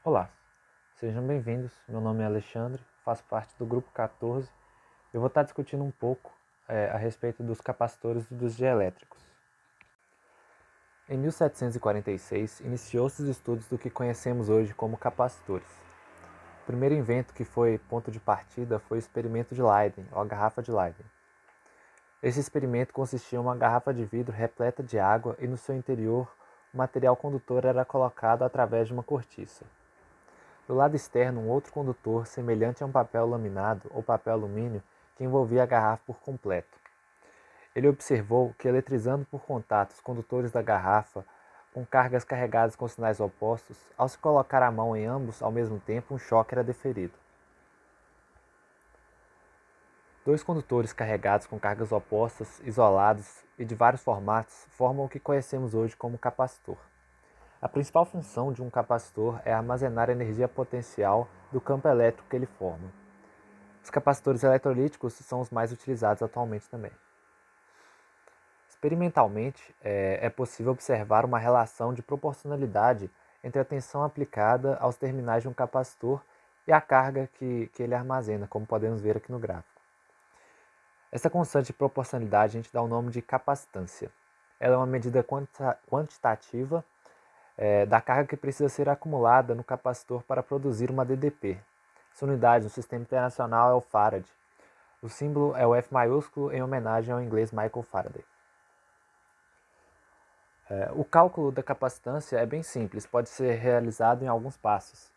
Olá, sejam bem-vindos. Meu nome é Alexandre, faço parte do grupo 14. Eu vou estar discutindo um pouco a respeito dos capacitores e dos dielétricos. Em 1746, iniciou-se os estudos do que conhecemos hoje como capacitores. O primeiro invento que foi ponto de partida foi o experimento de Leyden, ou a garrafa de Leyden. Esse experimento consistia em uma garrafa de vidro repleta de água e no seu interior o material condutor era colocado através de uma cortiça. Do lado externo, um outro condutor, semelhante a um papel laminado ou papel alumínio, que envolvia a garrafa por completo. Ele observou que, eletrizando por contato os condutores da garrafa com cargas carregadas com sinais opostos, ao se colocar a mão em ambos ao mesmo tempo, um choque era deferido. Dois condutores carregados com cargas opostas, isolados e de vários formatos, formam o que conhecemos hoje como capacitor. A principal função de um capacitor é armazenar a energia potencial do campo elétrico que ele forma. Os capacitores eletrolíticos são os mais utilizados atualmente também. Experimentalmente, é possível observar uma relação de proporcionalidade entre a tensão aplicada aos terminais de um capacitor e a carga que ele armazena, como podemos ver aqui no gráfico. Essa constante de proporcionalidade a gente dá o nome de capacitância. Ela é uma medida quantitativa da carga que precisa ser acumulada no capacitor para produzir uma DDP. Essa unidade no sistema internacional é o Farad. O símbolo é o F maiúsculo em homenagem ao inglês Michael Faraday. O cálculo da capacitância é bem simples, pode ser realizado em alguns passos.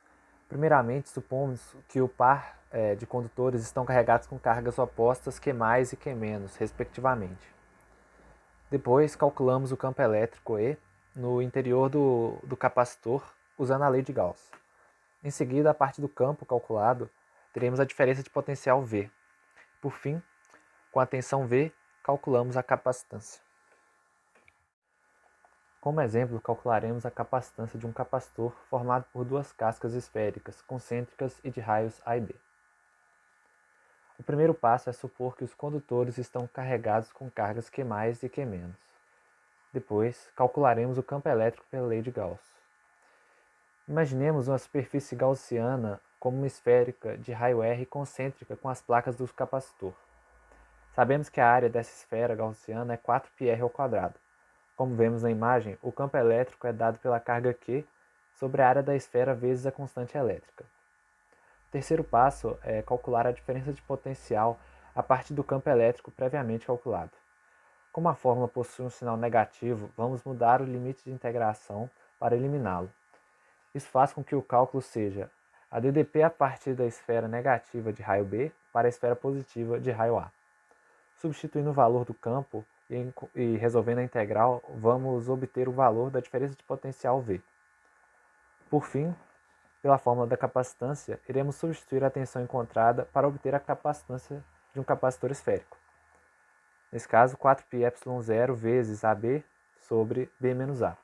Primeiramente, supomos que o par de condutores estão carregados com cargas opostas Q+, e Q-, respectivamente. Depois, calculamos o campo elétrico E no interior do capacitor usando a lei de Gauss. Em seguida, a partir do campo calculado, teremos a diferença de potencial V. Por fim, com a tensão V, calculamos a capacitância. Como exemplo, calcularemos a capacitância de um capacitor formado por duas cascas esféricas, concêntricas e de raios A e B. O primeiro passo é supor que os condutores estão carregados com cargas Q+, e Q-. Depois, calcularemos o campo elétrico pela lei de Gauss. Imaginemos uma superfície gaussiana como uma esférica de raio R concêntrica com as placas do capacitor. Sabemos que a área dessa esfera gaussiana é 4πr². Como vemos na imagem, o campo elétrico é dado pela carga Q sobre a área da esfera vezes a constante elétrica. O terceiro passo é calcular a diferença de potencial a partir do campo elétrico previamente calculado. Como a fórmula possui um sinal negativo, vamos mudar o limite de integração para eliminá-lo. Isso faz com que o cálculo seja a DDP a partir da esfera negativa de raio B para a esfera positiva de raio A. Substituindo o valor do campo e resolvendo a integral, vamos obter o valor da diferença de potencial V. Por fim, pela fórmula da capacitância, iremos substituir a tensão encontrada para obter a capacitância de um capacitor esférico. Nesse caso, 4πε0 vezes AB sobre B menos A.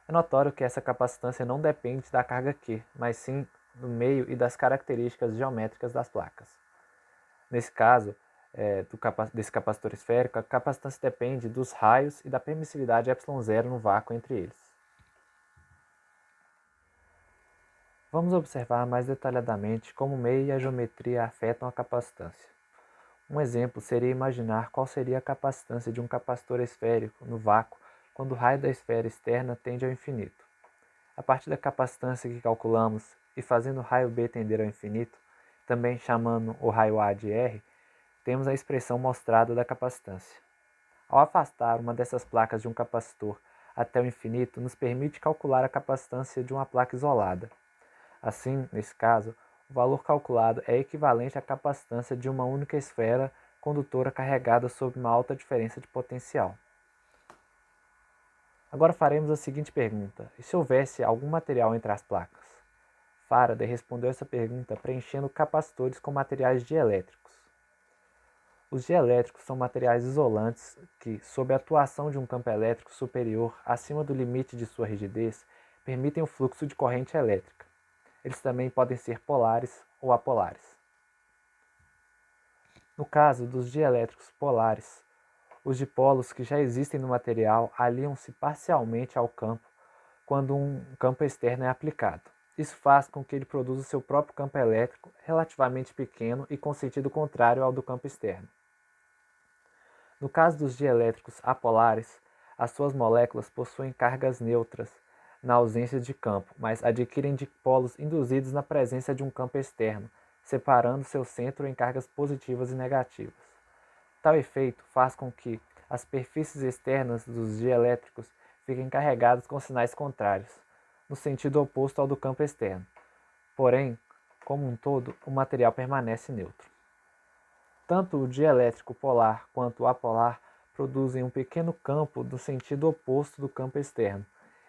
É notório que essa capacitância não depende da carga Q, mas sim do meio e das características geométricas das placas. Nesse caso, desse capacitor esférico, a capacitância depende dos raios e da permissividade ε0 no vácuo entre eles. Vamos observar mais detalhadamente como o meio e a geometria afetam a capacitância. Um exemplo seria imaginar qual seria a capacitância de um capacitor esférico no vácuo quando o raio da esfera externa tende ao infinito. A partir da capacitância que calculamos e fazendo o raio B tender ao infinito, também chamando o raio A de R, temos a expressão mostrada da capacitância. Ao afastar uma dessas placas de um capacitor até o infinito, nos permite calcular a capacitância de uma placa isolada. Assim, nesse caso, o valor calculado é equivalente à capacitância de uma única esfera condutora carregada sob uma alta diferença de potencial. Agora faremos a seguinte pergunta: e se houvesse algum material entre as placas? Faraday respondeu essa pergunta preenchendo capacitores com materiais dielétricos. Os dielétricos são materiais isolantes que, sob a atuação de um campo elétrico superior acima do limite de sua rigidez, permitem o fluxo de corrente elétrica. Eles também podem ser polares ou apolares. No caso dos dielétricos polares, os dipolos que já existem no material aliam-se parcialmente ao campo quando um campo externo é aplicado. Isso faz com que ele produza seu próprio campo elétrico relativamente pequeno e com sentido contrário ao do campo externo. No caso dos dielétricos apolares, as suas moléculas possuem cargas neutras na ausência de campo, mas adquirem dipolos induzidos na presença de um campo externo, separando seu centro em cargas positivas e negativas. Tal efeito faz com que as superfícies externas dos dielétricos fiquem carregadas com sinais contrários, no sentido oposto ao do campo externo. Porém, como um todo, o material permanece neutro. Tanto o dielétrico polar quanto o apolar produzem um pequeno campo no sentido oposto do campo externo.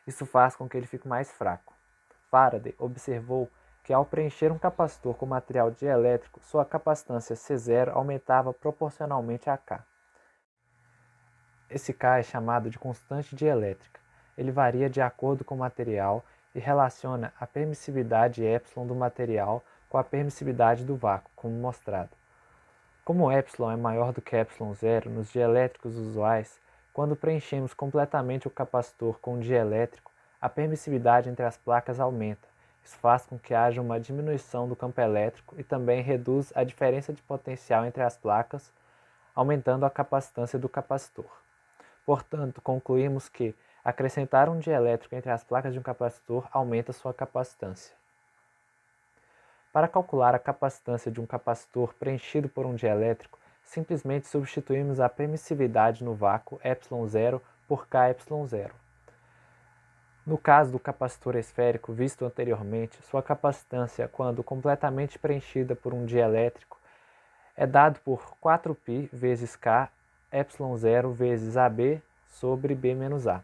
Isso faz com que ele fique mais fraco. Faraday observou que ao preencher um capacitor com material dielétrico, sua capacitância C0 aumentava proporcionalmente a K. Esse K é chamado de constante dielétrica. Ele varia de acordo com o material e relaciona a permissividade ε do material com a permissividade do vácuo, como mostrado. Como ε é maior do que ε0 nos dielétricos usuais, quando preenchemos completamente o capacitor com um dielétrico, a permissividade entre as placas aumenta. Isso faz com que haja uma diminuição do campo elétrico e também reduz a diferença de potencial entre as placas, aumentando a capacitância do capacitor. Portanto, concluímos que acrescentar um dielétrico entre as placas de um capacitor aumenta sua capacitância. Para calcular a capacitância de um capacitor preenchido por um dielétrico, simplesmente substituímos a permissividade no vácuo ε0 por Kε0. No caso do capacitor esférico visto anteriormente, sua capacitância, quando completamente preenchida por um dielétrico, é dado por 4π vezes K ε0 vezes AB sobre B menos A.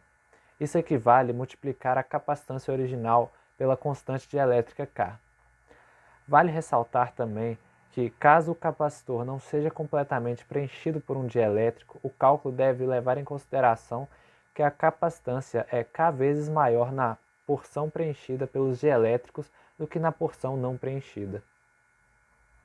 Isso equivale a multiplicar a capacitância original pela constante dielétrica K. Vale ressaltar também que, caso o capacitor não seja completamente preenchido por um dielétrico, o cálculo deve levar em consideração que a capacitância é K vezes maior na porção preenchida pelos dielétricos do que na porção não preenchida.